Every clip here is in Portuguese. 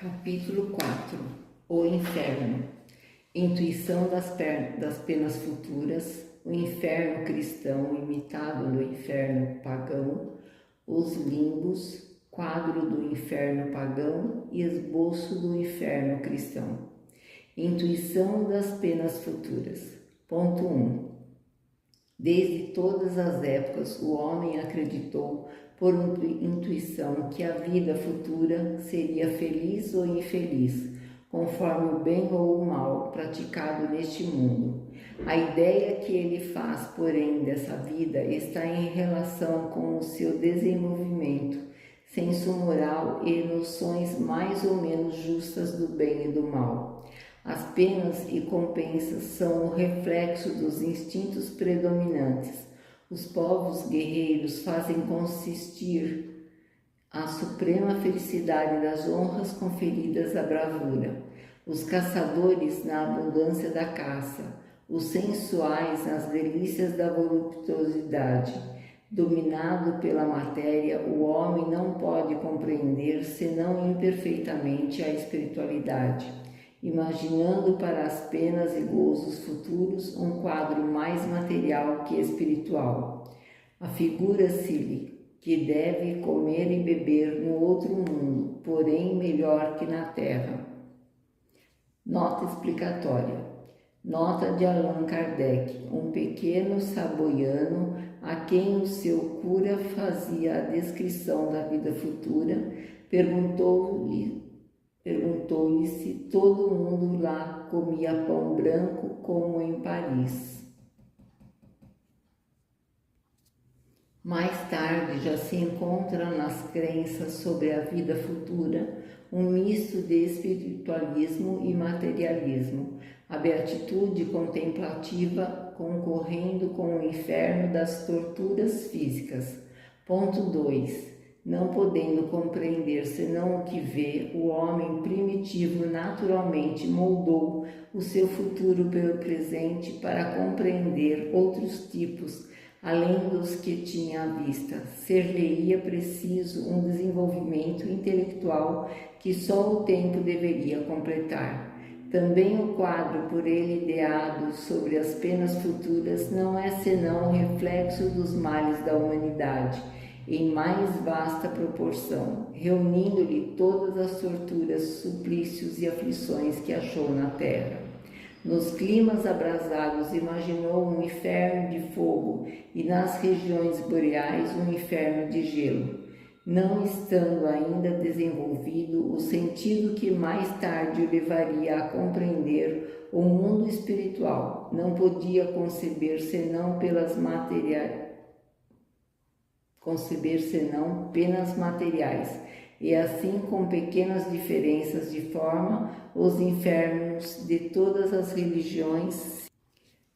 Capítulo 4. O Inferno. Intuição das penas futuras, o inferno cristão imitado no inferno pagão, os limbos, quadro do inferno pagão e esboço do inferno cristão. Intuição das penas futuras. Ponto 1. Desde todas as épocas, o homem acreditou por intuição que a vida futura seria feliz ou infeliz, conforme o bem ou o mal praticado neste mundo. A ideia que ele faz, porém, dessa vida está em relação com o seu desenvolvimento, senso moral e noções mais ou menos justas do bem e do mal. As penas e compensas são o reflexo dos instintos predominantes. Os povos guerreiros fazem consistir a suprema felicidade das honras conferidas à bravura, os caçadores na abundância da caça, os sensuais nas delícias da voluptuosidade. Dominado pela matéria, o homem não pode compreender, senão imperfeitamente, a espiritualidade, imaginando para as penas e gozos futuros um quadro mais material que espiritual. Afigura-se-lhe que deve comer e beber no outro mundo, porém melhor que na terra. Nota explicatória. Nota de Allan Kardec, um pequeno saboiano a quem o seu cura fazia a descrição da vida futura, perguntou-lhe se todo mundo lá comia pão branco como em Paris. Mais tarde já se encontra nas crenças sobre a vida futura um misto de espiritualismo e materialismo, a beatitude contemplativa concorrendo com o inferno das torturas físicas. Ponto 2. Não podendo compreender senão o que vê, o homem primitivo naturalmente moldou o seu futuro pelo presente para compreender outros tipos, além dos que tinha à vista. Ser-lhe-ia preciso um desenvolvimento intelectual que só o tempo deveria completar. Também o quadro por ele ideado sobre as penas futuras não é senão reflexo dos males da humanidade, em mais vasta proporção, reunindo-lhe todas as torturas, suplícios e aflições que achou na terra. Nos climas abrasados imaginou um inferno de fogo e nas regiões boreais um inferno de gelo, não estando ainda desenvolvido o sentido que mais tarde o levaria a compreender o mundo espiritual. Não podia conceber senão penas materiais, e assim, com pequenas diferenças de forma, os infernos de todas as religiões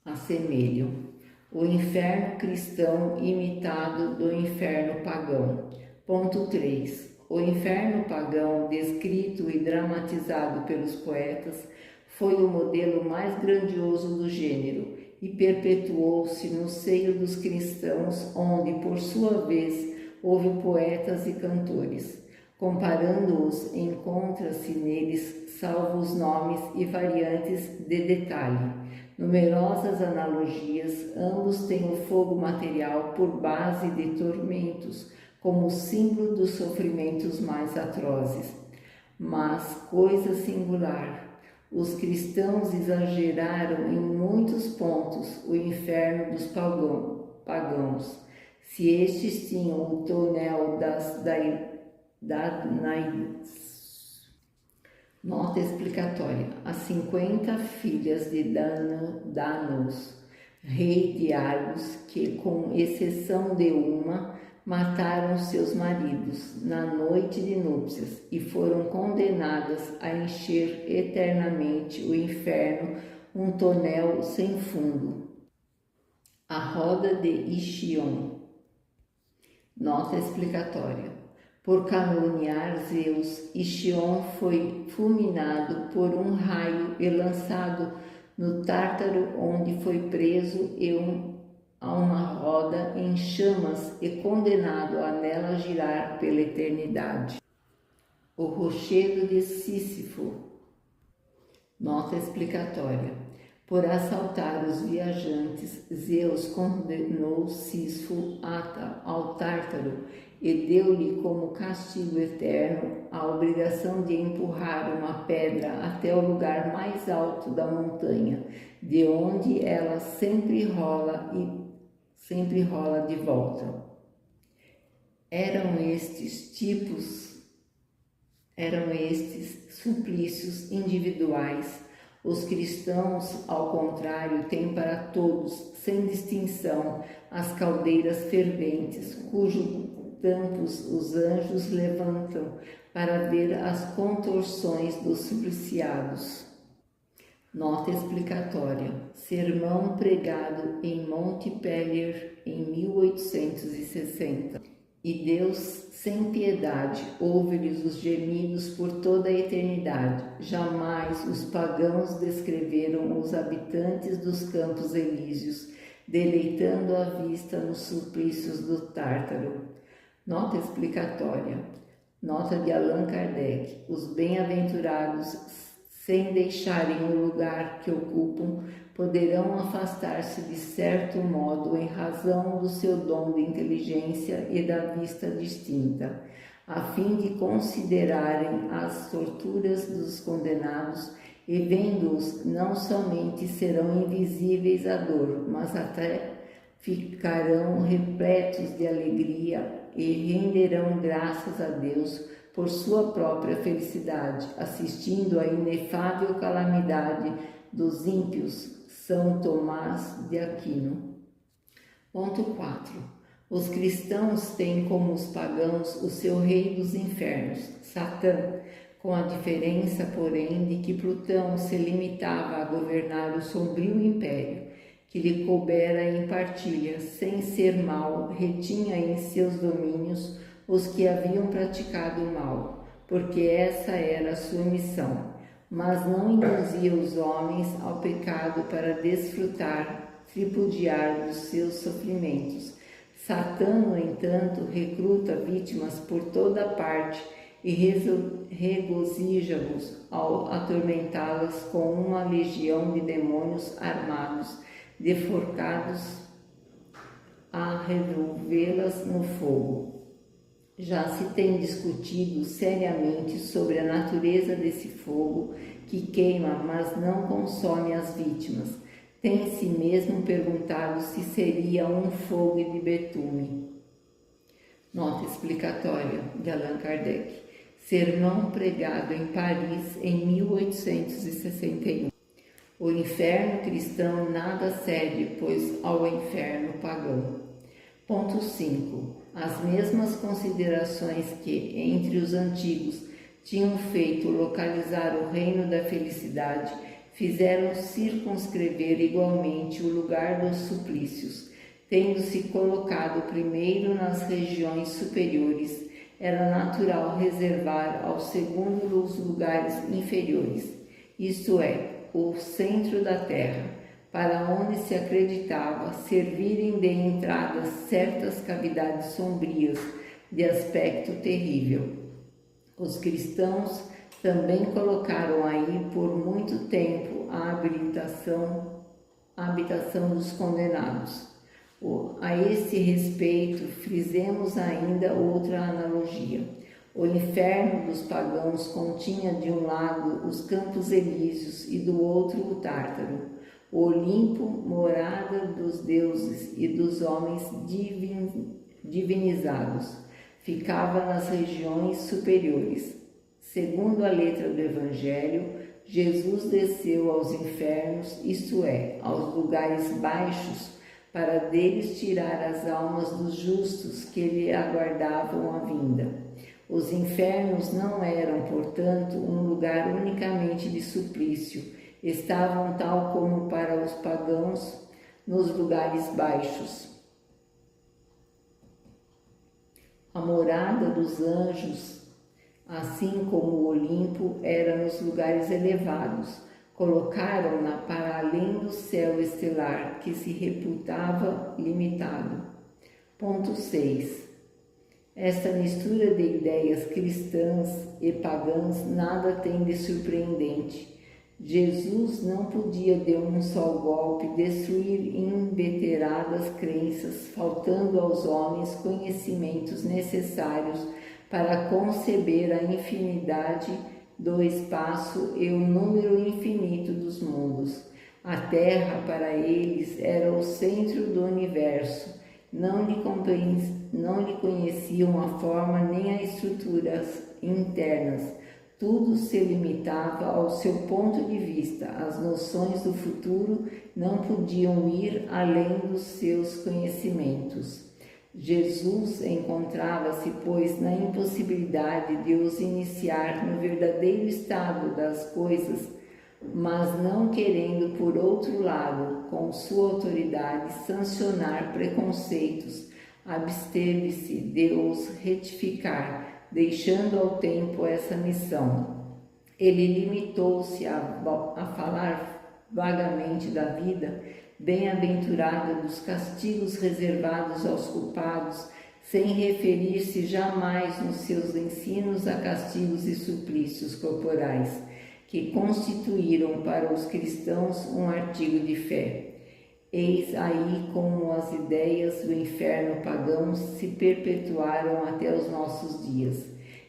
assemelham. O inferno cristão imitado do inferno pagão. Ponto 3. O inferno pagão, descrito e dramatizado pelos poetas, foi o modelo mais grandioso do gênero e perpetuou-se no seio dos cristãos, onde, por sua vez, houve poetas e cantores. Comparando-os, encontra-se neles, salvo os nomes e variantes de detalhe, numerosas analogias. Ambos têm o fogo material por base de tormentos, como símbolo dos sofrimentos mais atrozes. Mas, coisa singular, os cristãos exageraram em muitos pontos o inferno dos pagãos. Se estes tinham o tonel Nota explicatória. As 50 filhas de Danos, rei de Argos, que, com exceção de uma, mataram seus maridos na noite de núpcias e foram condenadas a encher eternamente o inferno, um tonel sem fundo. A roda de Ixion. Nota explicatória. Por caluniar Zeus, Ixion foi fulminado por um raio e lançado no Tártaro, onde foi preso a uma roda em chamas e condenado a nela girar pela eternidade. o rochedo de Sísifo. Nota explicatória. Por assaltar os viajantes, Zeus condenou Sísifo ao Tártaro e deu-lhe como castigo eterno a obrigação de empurrar uma pedra até o lugar mais alto da montanha, de onde ela sempre rola de volta. Eram estes suplícios individuais. Os cristãos, ao contrário, têm para todos, sem distinção, as caldeiras ferventes, cujos tampos os anjos levantam para ver as contorções dos supliciados. Nota explicatória. Sermão pregado em Montpellier em 1860. E Deus, sem piedade, ouve-lhes os gemidos por toda a eternidade. Jamais os pagãos descreveram os habitantes dos campos elíseos, deleitando a vista nos suplícios do Tártaro. Nota explicatória. Nota de Allan Kardec. Os bem-aventurados, sem deixarem o lugar que ocupam, poderão afastar-se de certo modo em razão do seu dom de inteligência e da vista distinta, a fim de considerarem as torturas dos condenados e, vendo-os, não somente serão invisíveis à dor, mas até ficarão repletos de alegria e renderão graças a Deus por sua própria felicidade, assistindo à inefável calamidade dos ímpios. São Tomás de Aquino. Ponto 4. Os cristãos têm como os pagãos o seu rei dos infernos, Satã, com a diferença, porém, de que Plutão se limitava a governar o sombrio império, que lhe coubera em partilha, sem ser mau, retinha em seus domínios os que haviam praticado o mal, porque essa era a sua missão, mas não induzia os homens ao pecado para tripudiar dos seus sofrimentos. Satã, no entanto, recruta vítimas por toda parte e regozija-vos ao atormentá-las com uma legião de demônios armados, deforcados a revolvê-las no fogo. Já se tem discutido seriamente sobre a natureza desse fogo que queima, mas não consome as vítimas. Tem-se mesmo perguntado se seria um fogo de betume. Nota explicatória de Allan Kardec. Sermão pregado em Paris em 1861. O inferno cristão nada cede, pois ao inferno pagão. Ponto 5. As mesmas considerações que, entre os antigos, tinham feito localizar o reino da felicidade, fizeram circunscrever igualmente o lugar dos suplícios, tendo-se colocado primeiro nas regiões superiores, era natural reservar ao segundo os lugares inferiores, isto é, o centro da terra, para onde se acreditava servirem de entrada certas cavidades sombrias de aspecto terrível. Os cristãos também colocaram aí por muito tempo a habitação dos condenados. A esse respeito, frisemos ainda outra analogia. O inferno dos pagãos continha de um lado os campos elíseos e do outro o Tártaro. O Olimpo, morada dos deuses e dos homens divinizados, ficava nas regiões superiores. Segundo a letra do Evangelho, Jesus desceu aos infernos, isto é, aos lugares baixos, para deles tirar as almas dos justos que lhe aguardavam a vinda. Os infernos não eram, portanto, um lugar unicamente de suplício, estavam, tal como para os pagãos, nos lugares baixos. A morada dos anjos, assim como o Olimpo, era nos lugares elevados. Colocaram-na para além do céu estelar, que se reputava limitado. Ponto 6. Esta mistura de ideias cristãs e pagãs nada tem de surpreendente. Jesus não podia de um só golpe destruir inveteradas crenças, faltando aos homens conhecimentos necessários para conceber a infinidade do espaço e o número infinito dos mundos. A Terra para eles era o centro do universo. Não lhe conheciam a forma nem as estruturas internas. Tudo se limitava ao seu ponto de vista. As noções do futuro não podiam ir além dos seus conhecimentos. Jesus encontrava-se, pois, na impossibilidade de os iniciar no verdadeiro estado das coisas, mas não querendo, por outro lado, com sua autoridade, sancionar preconceitos, absteve-se de os retificar, deixando ao tempo essa missão. Ele limitou-se a falar vagamente da vida bem-aventurada, dos castigos reservados aos culpados, sem referir-se jamais nos seus ensinos a castigos e suplícios corporais, que constituíram para os cristãos um artigo de fé. Eis aí como as ideias do inferno pagão se perpetuaram até os nossos dias,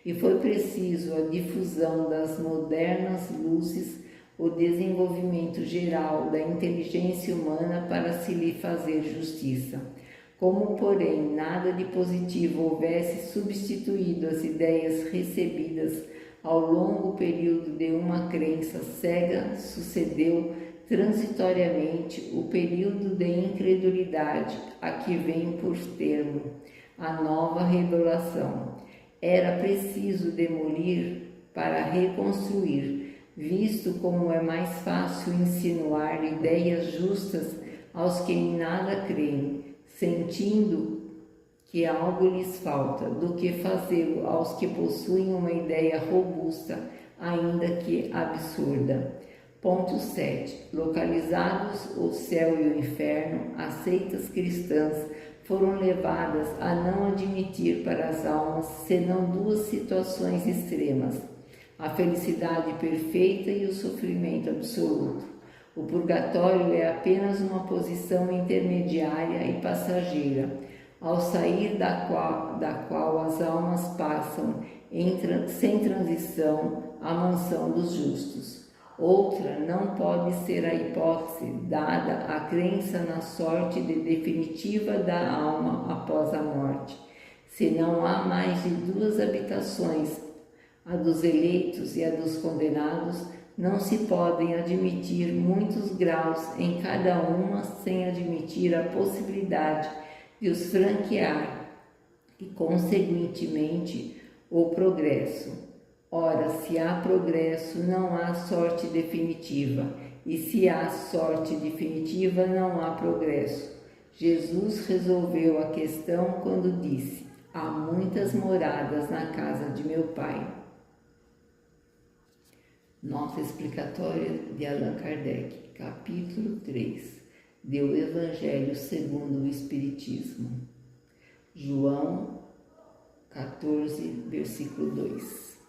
e foi preciso a difusão das modernas luzes, o desenvolvimento geral da inteligência humana para se lhe fazer justiça. Como, porém, nada de positivo houvesse substituído as ideias recebidas ao longo período de uma crença cega, sucedeu transitoriamente o período de incredulidade, a que vem por termo a nova revelação. Era preciso demolir para reconstruir, visto como é mais fácil insinuar ideias justas aos que em nada creem, sentindo que algo lhes falta, do que fazê-lo aos que possuem uma ideia robusta, ainda que absurda. Ponto 7. Localizados o céu e o inferno, as seitas cristãs foram levadas a não admitir para as almas senão duas situações extremas: a felicidade perfeita e o sofrimento absoluto. O purgatório é apenas uma posição intermediária e passageira, ao sair da qual as almas passam sem transição à mansão dos justos. Outra não pode ser a hipótese, dada a crença na sorte definitiva da alma após a morte. Se não há mais de duas habitações, a dos eleitos e a dos condenados, não se podem admitir muitos graus em cada uma sem admitir a possibilidade de os franquear e, consequentemente, o progresso. Ora, se há progresso, não há sorte definitiva, e se há sorte definitiva, não há progresso. Jesus resolveu a questão quando disse: há muitas moradas na casa de meu Pai. Nota explicatória de Allan Kardec, capítulo 3, do Evangelho segundo o Espiritismo. João 14, versículo 2.